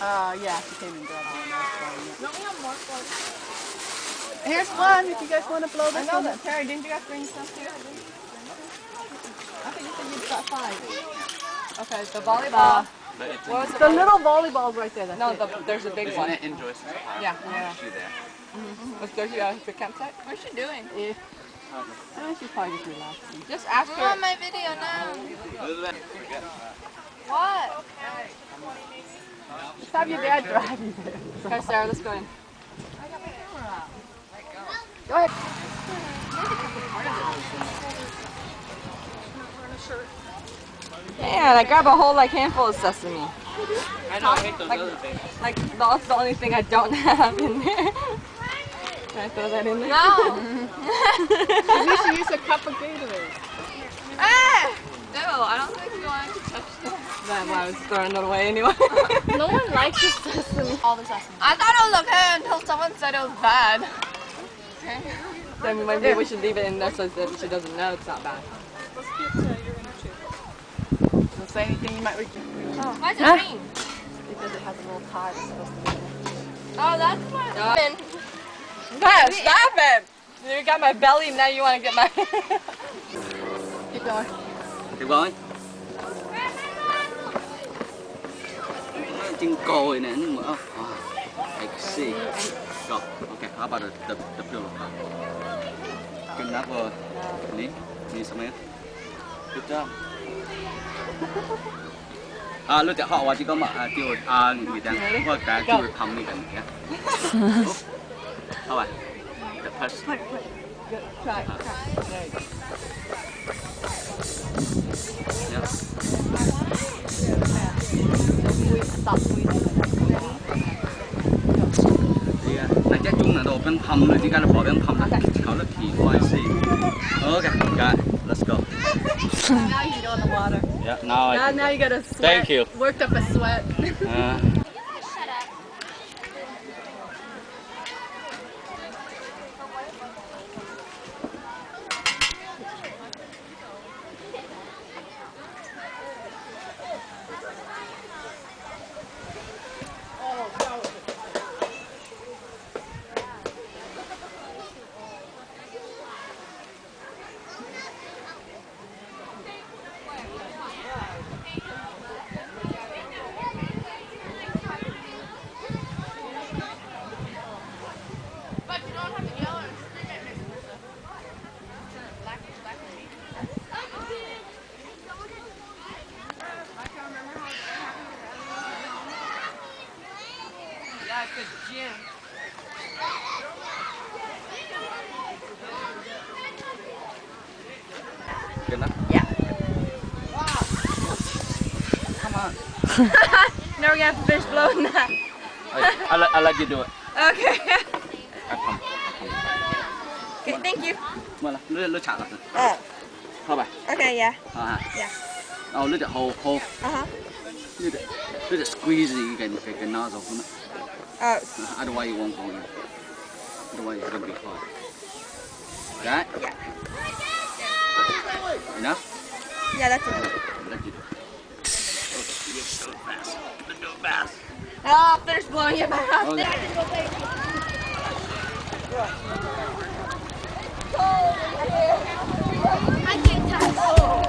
Yeah, she came and grabbed one. Don't we have more clothes? Here's one if you guys want to blow this one. That. Terry, didn't you guys bring some too? I think you said you've got 5. Okay, the volleyball. The little volleyball's right there. No, there's a big one. Isn't it in Joyce's house? Yeah. She there. Was there the campsite? What's she doing? She's probably just relaxing. Just ask her. On my video now. What? Just have your dad drive you there. Okay, Sarah, let's go in. Go ahead. Man, I grab a whole handful of sesame. I know, I hate those other things. That's the only thing I don't have in there. Can I throw that in there? No! You should use a cup of Gatorade. Ah! Ew, I don't think you want to touch that. That's why I was throwing it away anyway. No one likes the sesame. All the sesame. I thought it was okay until someone said it was bad. Okay. Then maybe we should leave it in there so that she doesn't know it's not bad. Let's get your inner tube. Don't say anything you might regret. Oh. Why is it green? Because it has a little tie that's supposed to be in it. Oh, that's what. Stop it! You got my belly, now you want to get my... Keep going. Keep going. Trên cồi này nó mở. I see. Go. Okay. How about the pillow? Good enough or need some more? Good job. Lúc trước họ chỉ có mà tiêu người ta có cả tiêu thầm này cả. How about the first? Try. There you go. Yeah. Stop squeezing. Nãy chắc chung là đồ bên thầm rồi, chỉ cái là bỏ bên thầm là khảo rất kỳ quái gì. Okay, got it. Let's go. Now you can go in the water. Yeah, now I. Now you gotta sweat. Thank you. Worked up a sweat. Good enough? Yeah. Come on. Now we're gonna have to finish blowing that. I'll let you do it. Okay. I come. Okay, thank you. Mà là lưỡi chặt rồi. Thôi bà. Okay, yeah. Yeah. Oh, lưỡi hold. Lưỡi squeeze cái nozzle của nó. Otherwise you won't go in. Otherwise it's gonna be hard. Right? Yeah. Enough? Yeah, that's it. Let you do it. Okay, you're so fast. Do it fast. Oh, finish blowing it back up. Okay. I can't touch.